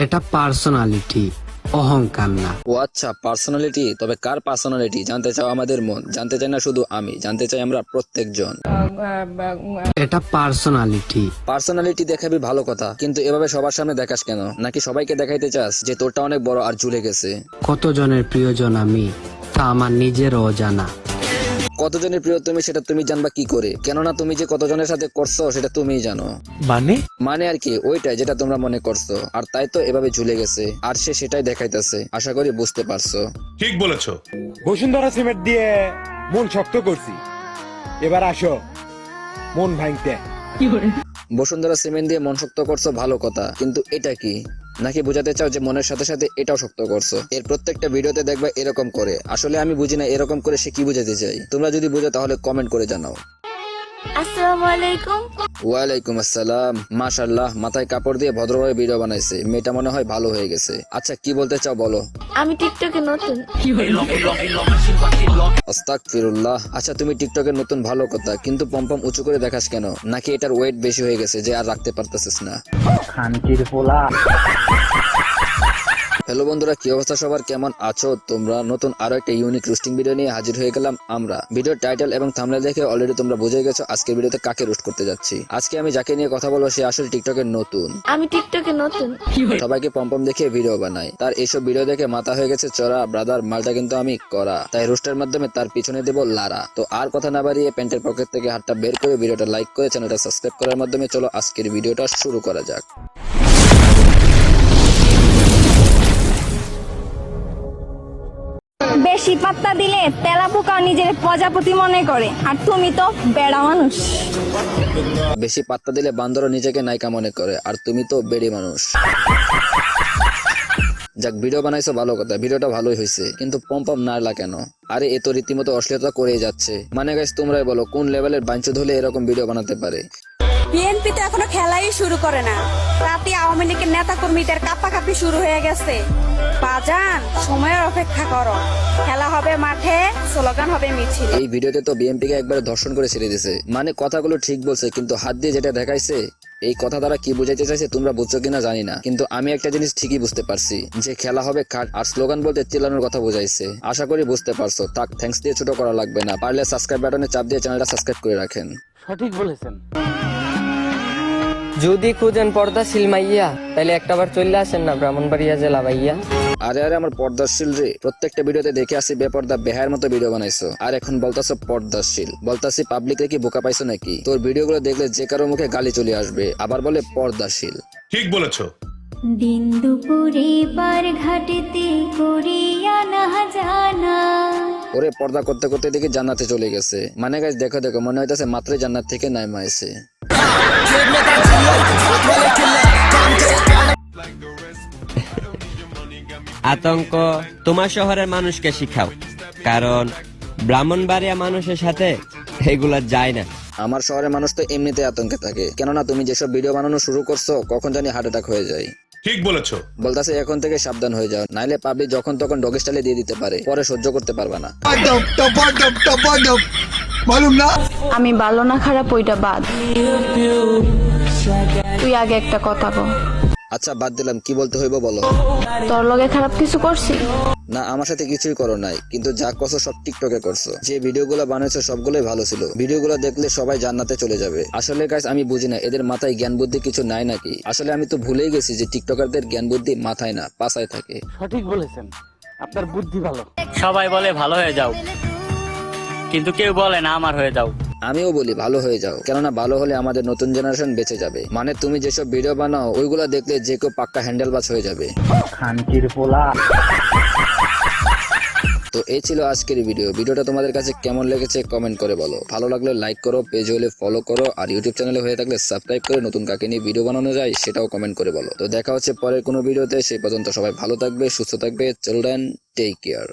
এটা পার্সোনালিটি, অহংকার না। ও আচ্ছা, পার্সোনালিটি। তবে কার পার্সোনালিটি জানতে চাও? আমাদের মন জানতে চাই না শুধু আমি, জানতে চাই আমরা প্রত্যেকজন। এটা পার্সোনালিটি। পার্সোনালিটি দেখাবি ভালো কথা, কিন্তু এভাবে সবার সামনে দেখাস কেন? নাকি সবাইকে দেখাইতে চাস যে তোরটা অনেক বড় আর ঝুলে গেছে? কতজনের প্রিয়জন আমি, তা আমার নিজেরও জানা। কতজনের প্রিয় তুমি সেটা তুমি জানবা কি করে? কেননা তুমি যে কতজনের সাথে করছো সেটা তুমিই জানো। মানে আর কি ওইটাই যেটা তোমরা মনে করছো, আর তাই তো এভাবে ঝুলে গেছে, আর সে সেটাই দেখাইতেছে। আশা করি বুঝতে পারছো। ঠিক বলেছো। বসুন্ধরা সিমেন্ট দিয়ে মন শক্ত করছি, এবার আসো মন ভাঙতে। বসুন্ধরা সিমেন্ট দিয়ে মন শক্ত করছো ভালো কথা, কিন্তু এটা কি? নাকি বোঝাতে চাও যে মনের সাথে সাথে এটাও শক্ত করছো? এর প্রত্যেকটা ভিডিওতে দেখবা এরকম করে। আসলে আমি বুঝি না এরকম করে সে কি বুঝাতে চাই। তোমরা যদি বুঝো তাহলে কমেন্ট করে জানাও। আসসালামু আলাইকুম। ওয়ালাইকুম আসসালাম। মাশাআল্লাহ, মাথায় কাপড় দিয়ে ভদ্রভাবে ভিডিও বানাইছে। মেয়েটা মনে হয় ভালো হয়ে গেছে। আচ্ছা কি বলতে চাও বলো। আমি টিকটকে নতুন। আস্তাগফিরুল্লাহ। আচ্ছা তুমি টিকটকের নতুন, ভালো কথা, কিন্তু পম্পম উঁচু করে দেখাস কেন? নাকি এটার ওয়েট বেশি হয়ে গেছে যে আর রাখতে পারতেছিস না? হ্যালো বন্ধুরা, কি অবস্থা সবার? কেমন আছো তোমরা? নতুন আরো একটা ইউনিক রোস্টিং ভিডিও নিয়ে হাজির হয়ে গেলাম আমরা। ভিডিওর টাইটেল এবং থাম্বনেল দেখে অলরেডি তোমরা বুঝে গেছো আজকের ভিডিওতে কাকে রোস্ট করতে যাচ্ছি। আজকে আমি যাকে নিয়ে কথা বলবো সে আসলে টিকটকের নতুন। আমি টিকটকে নতুন। সবাইকে পম্পম দেখে ভিডিও বানায়, তার এইসব ভিডিও দেখে মাথা হয়ে গেছে চড়া। ব্রাদার, মালটা কিন্তু আমি করা, তাই রোস্টের মাধ্যমে তার পিছনে দেব লারা। তো আর কথা না বাড়িয়ে প্যান্টের পকেট থেকে হাতটা বের করে ভিডিওটা লাইক করে চ্যানেলটা সাবস্ক্রাইব করার মাধ্যমে চলো আজকের ভিডিওটা শুরু করা যাক। বেশি পাত্তা দিলে তেলাপোকা নিজের প্রজাপতি মনে করে, আর তুমি তো বেড়া মানুষ। বেশি পাত্তা দিলে বান্দরও নিজেকে নায়িকা মনে করে, আর তুমি তো বেড়ি মানুষ। যাক, ভিডিও বানাইছো ভালো কথা, ভিডিওটা ভালোই হয়েছে, কিন্তু পম্পম নাড়লা কেন? আরে এ তো রীতিমতো অশ্লীলতা করেই যাচ্ছে। মানে গাইস তোমরাই বলো কোন লেভেলের বাঞ্চুদ হলে এরকম ভিডিও বানাতে পারে? বিএনপি তো এখনো খেলাই শুরু করে না, রাতে আওয়ামী লীগের নেতা কর্মীদের কাপাকাপি শুরু হয়ে গেছে। বাজান, সময়ের অপেক্ষা করো, খেলা হবে মাঠে, স্লোগান হবে মিছিল। এই ভিডিওতে তো বিএমপিকে একবারে ধর্ষণ করে ছেড়ে দিয়েছে। মানে কথাগুলো ঠিক বলছে, কিন্তু হাত দিয়ে যেটা দেখাইছে, এই কথা দ্বারা কি বুঝাইতে চাইছে তোমরা বুঝছো কিনা জানি না, কিন্তু আমি একটা জিনিস ঠিকই বুঝতে পারছি যে খেলা হবে খাট, আর স্লোগান বলতে চিল্লানোর কথা বুঝাইছে। আশা করি বুঝতে পারছো। তাক, থ্যাঙ্কস দিয়ে ছোট করা লাগবে না, পারলে সাবস্ক্রাইব বাটনে চাপ দিয়ে চ্যানেলটা সাবস্ক্রাইব করে রাখেন। সঠিক বলেছেন। যদি খুঁজেন পর্দাশীল মাইয়া, তাহলে একটাবার চলে আসেন না ব্রাহ্মণবাড়িয়া জেলা ভাইয়া। আরে আরে আমার পর্দাশীল রে, প্রত্যেকটা ভিডিওতে দেখে আসি বেপর্দা বেহায়ের মতো ভিডিও বানাইছো, আর এখন বলতাছো পর্দাশীল। বলতাছি পাবলিকে কি বোকা পাইছো নাকি? তোর ভিডিওগুলো দেখলে যে কারো মুখে গালি চলে আসবে, আবার বলে পর্দাশীল। ঠিক বলেছো। দিন দুপুরে পার ঘাটেতে করিয়া না জানা। ওরে পর্দা করতে করতে দেখি জান্নাতে চলে গেছে। মানে গাইস দেখো দেখো, মনে হইতাছে মাত্রই জান্নাত থেকে নাইমা আইছে। আতঙ্ক তোমার শহরের মানুষকে শিখাও, কারণ ব্রাহ্মণবাড়িয়া মানুষের সাথে এগুলা যায় না। আমার শহরের মানুষ তো এমনিতে আতঙ্কে থাকে, কেননা তুমি যেসব ভিডিও বানানো শুরু করছো কখন জানি হার্ট অ্যাটাক হয়ে যায়। ঠিক বলেছো। বলতাছে এখন থেকে সাবধান হয়ে যাও, নাইলে পাবলিক যখন তখন ডগ স্টাইলে দিয়ে দিতে পারে, পরে সহ্য করতে পারবা না। আমি ভালো না খারাপ ওইটা বাদ, তুই আগে একটা কথা বল। আচ্ছা বাদ দিলাম, কি বলতে হইব বলো। তোর লগে খারাপ কিছু করছি? না, আমার সাথে কিছুই করো নাই, কিন্তু যা করছো সব টিকটকে করছো। যে ভিডিওগুলো বানাইছো সবগুলোই ভালো ছিল। ভিডিওগুলো দেখলে সবাই জান্নাতে চলে যাবে। আসলে গাইস আমি বুঝি না এদের মাথায় জ্ঞান বুদ্ধি কিছু নাই নাকি। আসলে আমি তো ভুলেই গেছি যে টিকটকারদের জ্ঞান বুদ্ধি মাথায় না পাছায় থাকে। সঠিক বলেছেন, আপনার বুদ্ধি ভালো। সবাই বলে ভালো হয়ে যাও, কিন্তু কেউ বলে না আমার হয়ে যাও। আমিও বলি ভালো হয়ে যাও, কেননা ভালো হলে আমাদের নতুন জেনারেশন বেঁচে যাবে। মানে তুমি যেসব ভিডিও বানাও ওইগুলা দেখলে যে কেউ পাক্কা হ্যান্ডেল বাজ হয়ে যাবে। তো এই ছিল আজকের ভিডিও। ভিডিওটা তোমাদের কাছে কেমন লেগেছে কমেন্ট করে বলো। ভালো লাগলে লাইক করো, পেজ হলে ফলো করো, আর ইউটিউব চ্যানেলে হয়ে থাকলে সাবস্ক্রাইব করে নতুন কাকে নিয়ে ভিডিও বানানো যায় সেটাও কমেন্ট করে বলো। তো দেখা হচ্ছে পরের কোনো ভিডিওতে। সেই পর্যন্ত সবাই ভালো থাকবে, সুস্থ থাকবে। Children, take care.